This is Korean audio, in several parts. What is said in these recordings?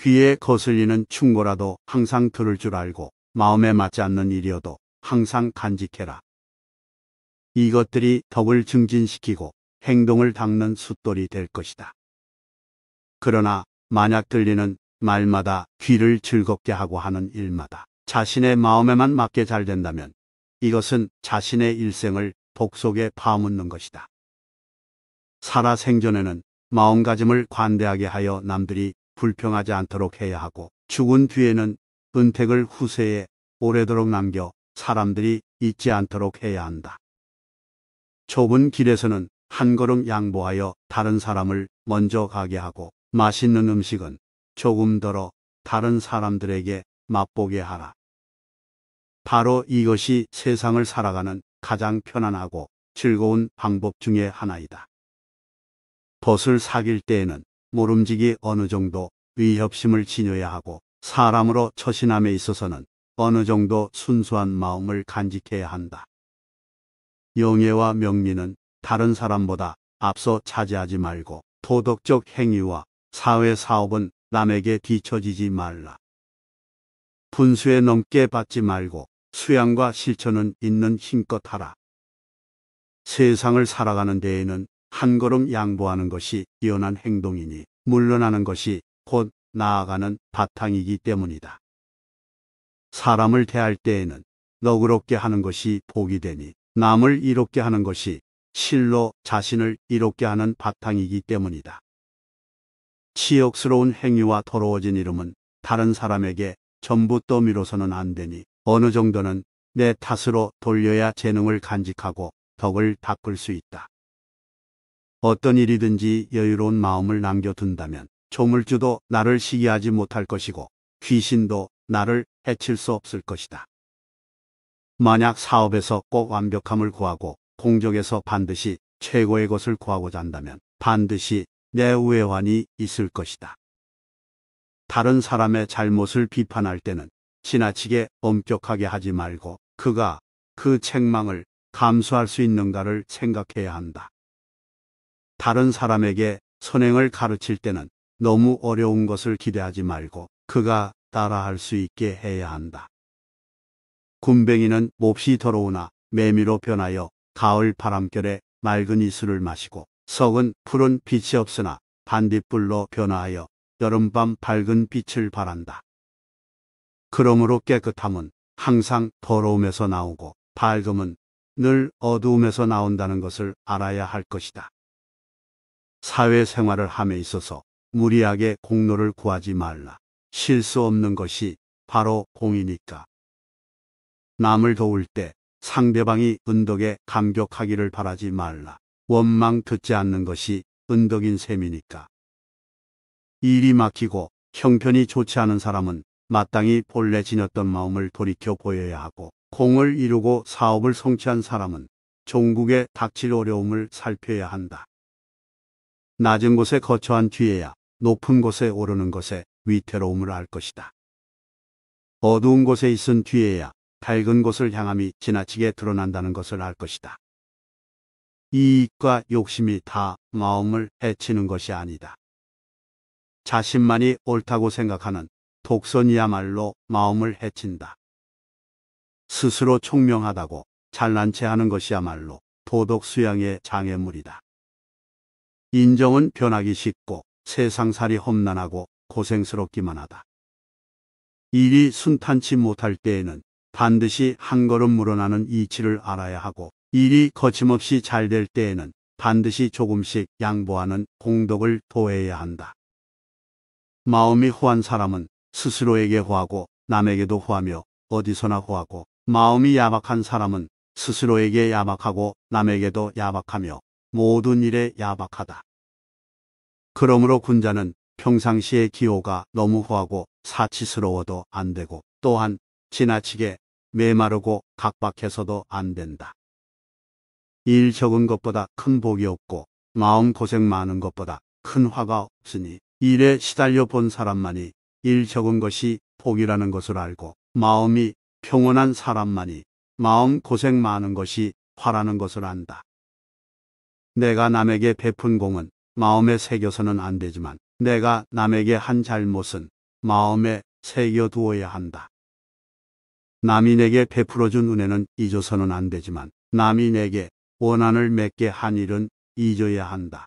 귀에 거슬리는 충고라도 항상 들을 줄 알고 마음에 맞지 않는 일이어도 항상 간직해라. 이것들이 덕을 증진시키고 행동을 닦는 숫돌이 될 것이다. 그러나 만약 들리는 말마다 귀를 즐겁게 하고 하는 일마다 자신의 마음에만 맞게 잘 된다면 이것은 자신의 일생을 복속에 파묻는 것이다. 살아생전에는 마음가짐을 관대하게 하여 남들이 불평하지 않도록 해야 하고 죽은 뒤에는 은택을 후세에 오래도록 남겨 사람들이 잊지 않도록 해야 한다. 좁은 길에서는 한 걸음 양보하여 다른 사람을 먼저 가게 하고 맛있는 음식은 조금 덜어 다른 사람들에게 맛보게 하라. 바로 이것이 세상을 살아가는 가장 편안하고 즐거운 방법 중에 하나이다. 벗을 사귈 때에는 모름지기 어느 정도 위협심을 지녀야 하고 사람으로 처신함에 있어서는 어느 정도 순수한 마음을 간직해야 한다. 영예와 명리는 다른 사람보다 앞서 차지하지 말고 도덕적 행위와 사회 사업은 남에게 뒤처지지 말라. 분수에 넘게 받지 말고 수양과 실천은 있는 힘껏 하라. 세상을 살아가는 데에는 한 걸음 양보하는 것이 뛰어난 행동이니 물러나는 것이 곧 나아가는 바탕이기 때문이다. 사람을 대할 때에는 너그럽게 하는 것이 복이 되니 남을 이롭게 하는 것이 실로 자신을 이롭게 하는 바탕이기 때문이다. 치욕스러운 행위와 더러워진 이름은 다른 사람에게 전부 떠밀어서는 안 되니 어느 정도는 내 탓으로 돌려야 재능을 간직하고 덕을 닦을 수 있다. 어떤 일이든지 여유로운 마음을 남겨둔다면 조물주도 나를 시기하지 못할 것이고 귀신도 나를 해칠 수 없을 것이다. 만약 사업에서 꼭 완벽함을 구하고 공적에서 반드시 최고의 것을 구하고자 한다면 반드시 내외환이 있을 것이다. 다른 사람의 잘못을 비판할 때는 지나치게 엄격하게 하지 말고 그가 그 책망을 감수할 수 있는가를 생각해야 한다. 다른 사람에게 선행을 가르칠 때는 너무 어려운 것을 기대하지 말고 그가 따라할 수 있게 해야 한다. 굼벵이는 몹시 더러우나 매미로 변하여 가을 바람결에 맑은 이슬을 마시고 석은 푸른 빛이 없으나 반딧불로 변화하여 여름밤 밝은 빛을 발한다. 그러므로 깨끗함은 항상 더러움에서 나오고 밝음은 늘 어두움에서 나온다는 것을 알아야 할 것이다. 사회생활을 함에 있어서 무리하게 공로를 구하지 말라. 실수 없는 것이 바로 공이니까. 남을 도울 때 상대방이 은덕에 감격하기를 바라지 말라. 원망 듣지 않는 것이 은덕인 셈이니까. 일이 막히고 형편이 좋지 않은 사람은 마땅히 본래 지녔던 마음을 돌이켜 보여야 하고 공을 이루고 사업을 성취한 사람은 종국에 닥칠 어려움을 살펴야 한다. 낮은 곳에 거처한 뒤에야 높은 곳에 오르는 것에 위태로움을 알 것이다. 어두운 곳에 있은 뒤에야 밝은 곳을 향함이 지나치게 드러난다는 것을 알 것이다. 이익과 욕심이 다 마음을 해치는 것이 아니다. 자신만이 옳다고 생각하는 독선이야말로 마음을 해친다. 스스로 총명하다고 잘난 체 하는 것이야말로 도덕 수양의 장애물이다. 인정은 변하기 쉽고 세상살이 험난하고 고생스럽기만 하다. 일이 순탄치 못할 때에는 반드시 한 걸음 물러나는 이치를 알아야 하고 일이 거침없이 잘 될 때에는 반드시 조금씩 양보하는 공덕을 도해야 한다. 마음이 후한 사람은 스스로에게 후하고 남에게도 후하며 어디서나 후하고 마음이 야박한 사람은 스스로에게 야박하고 남에게도 야박하며 모든 일에 야박하다. 그러므로 군자는 평상시에 기호가 너무 후하고 사치스러워도 안 되고 또한 지나치게 메마르고 각박해서도 안 된다. 일 적은 것보다 큰 복이 없고 마음고생 많은 것보다 큰 화가 없으니 일에 시달려 본 사람만이 일 적은 것이 복이라는 것을 알고 마음이 평온한 사람만이 마음고생 많은 것이 화라는 것을 안다. 내가 남에게 베푼 공은 마음에 새겨서는 안 되지만 내가 남에게 한 잘못은 마음에 새겨두어야 한다. 남이 내게 베풀어준 은혜는 잊어서는 안 되지만 남이 내게 원한을 맺게 한 일은 잊어야 한다.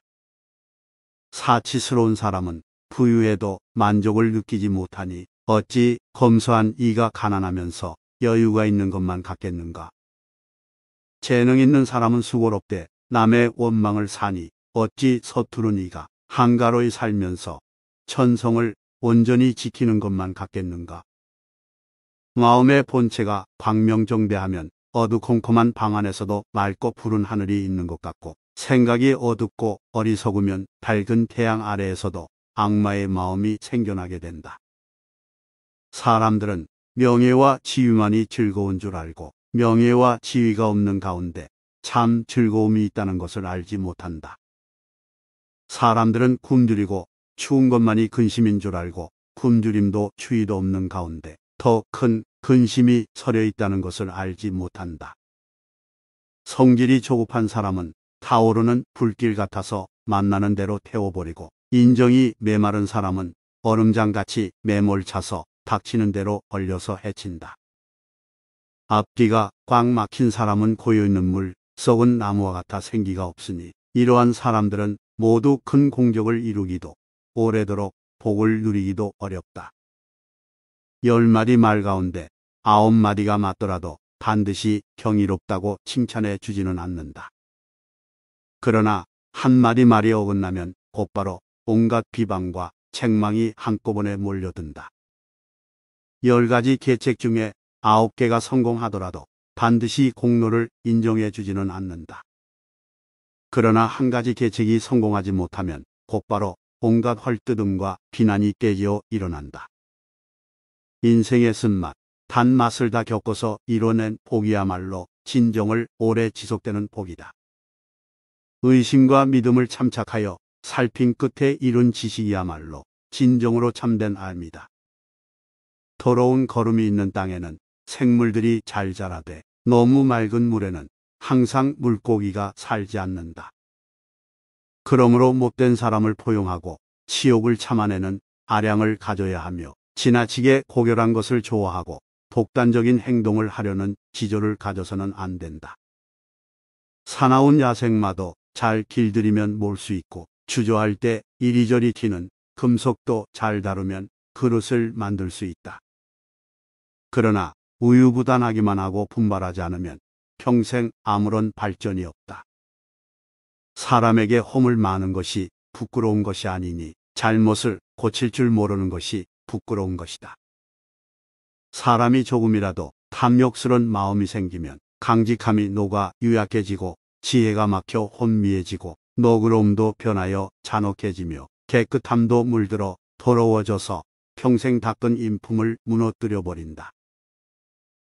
사치스러운 사람은 부유해도 만족을 느끼지 못하니 어찌 검소한 이가 가난하면서 여유가 있는 것만 같겠는가. 재능 있는 사람은 수고롭되 남의 원망을 사니 어찌 서투른 이가 한가로이 살면서 천성을 온전히 지키는 것만 같겠는가. 마음의 본체가 광명정대하면 어두컴컴한 방 안에서도 맑고 푸른 하늘이 있는 것 같고 생각이 어둡고 어리석으면 밝은 태양 아래에서도 악마의 마음이 생겨나게 된다. 사람들은 명예와 지위만이 즐거운 줄 알고 명예와 지위가 없는 가운데 참 즐거움이 있다는 것을 알지 못한다. 사람들은 굶주리고 추운 것만이 근심인 줄 알고 굶주림도 추위도 없는 가운데 더 큰 근심이 서려 있다는 것을 알지 못한다. 성질이 조급한 사람은 타오르는 불길 같아서 만나는 대로 태워버리고 인정이 메마른 사람은 얼음장같이 매몰차서 닥치는 대로 얼려서 해친다. 앞뒤가 꽉 막힌 사람은 고여있는 물, 썩은 나무와 같아 생기가 없으니 이러한 사람들은 모두 큰 공적을 이루기도 오래도록 복을 누리기도 어렵다. 10마리 말 가운데 9마리가 맞더라도 반드시 경이롭다고 칭찬해 주지는 않는다. 그러나 한 마리 말이 어긋나면 곧바로 온갖 비방과 책망이 한꺼번에 몰려든다. 10가지 계책 중에 9개가 성공하더라도 반드시 공로를 인정해 주지는 않는다. 그러나 한 가지 계책이 성공하지 못하면 곧바로 온갖 헐뜯음과 비난이 깨지어 일어난다. 인생의 쓴맛, 단맛을 다 겪어서 이뤄낸 복이야말로 진정을 오래 지속되는 복이다. 의심과 믿음을 참착하여 살핀 끝에 이룬 지식이야말로 진정으로 참된 알미다. 더러운 거름이 있는 땅에는 생물들이 잘 자라되 너무 맑은 물에는 항상 물고기가 살지 않는다. 그러므로 못된 사람을 포용하고 치욕을 참아내는 아량을 가져야 하며 지나치게 고결한 것을 좋아하고 독단적인 행동을 하려는 지조를 가져서는 안 된다. 사나운 야생마도 잘 길들이면 몰 수 있고 주저할 때 이리저리 튀는 금속도 잘 다루면 그릇을 만들 수 있다. 그러나 우유부단하기만 하고 분발하지 않으면 평생 아무런 발전이 없다. 사람에게 허물 많은 것이 부끄러운 것이 아니니 잘못을 고칠 줄 모르는 것이 부끄러운 것이다. 사람이 조금이라도 탐욕스런 마음이 생기면 강직함이 녹아 유약해지고 지혜가 막혀 혼미해지고 너그러움도 변하여 잔혹해지며 깨끗함도 물들어 더러워져서 평생 닦은 인품을 무너뜨려 버린다.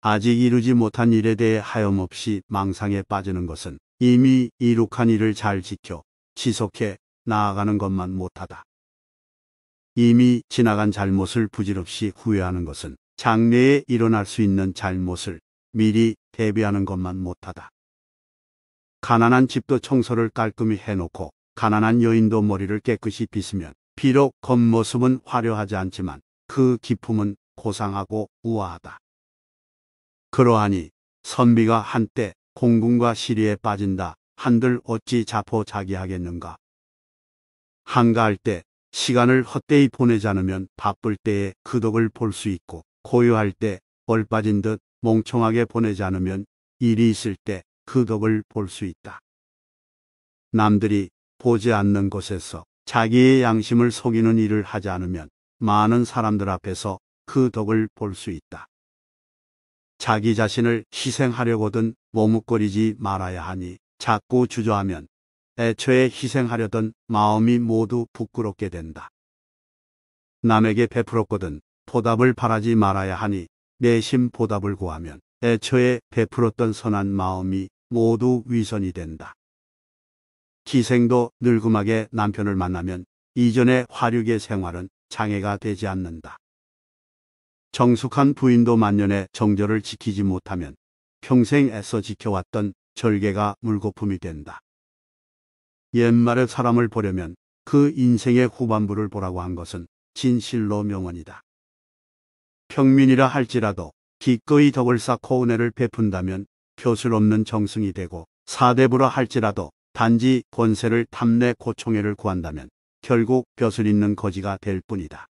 아직 이루지 못한 일에 대해 하염없이 망상에 빠지는 것은 이미 이룩한 일을 잘 지켜 지속해 나아가는 것만 못하다. 이미 지나간 잘못을 부질없이 후회하는 것은 장래에 일어날 수 있는 잘못을 미리 대비하는 것만 못하다. 가난한 집도 청소를 깔끔히 해놓고 가난한 여인도 머리를 깨끗이 빗으면 비록 겉모습은 화려하지 않지만 그 기품은 고상하고 우아하다. 그러하니 선비가 한때 공군과 시리에 빠진다 한들 어찌 자포자기하겠는가. 한가할 때 시간을 헛되이 보내지 않으면 바쁠 때에 그 덕을 볼 수 있고 고요할 때 얼빠진 듯 멍청하게 보내지 않으면 일이 있을 때 그 덕을 볼 수 있다. 남들이 보지 않는 곳에서 자기의 양심을 속이는 일을 하지 않으면 많은 사람들 앞에서 그 덕을 볼 수 있다. 자기 자신을 희생하려거든 머뭇거리지 말아야 하니 자꾸 주저하면 애초에 희생하려던 마음이 모두 부끄럽게 된다. 남에게 베풀었거든 보답을 바라지 말아야 하니 내심 보답을 구하면 애초에 베풀었던 선한 마음이 모두 위선이 된다. 기생도 늙음하게 남편을 만나면 이전의 화류계 생활은 장애가 되지 않는다. 정숙한 부인도 만년의 정절을 지키지 못하면 평생 애써 지켜왔던 절개가 물거품이 된다. 옛말에 사람을 보려면 그 인생의 후반부를 보라고 한 것은 진실로 명언이다. 평민이라 할지라도 기꺼이 덕을 쌓고 은혜를 베푼다면 표술 없는 정승이 되고, 사대부라 할지라도 단지 권세를 탐내 고총애를 구한다면 결국 벼슬 있는 거지가 될 뿐이다.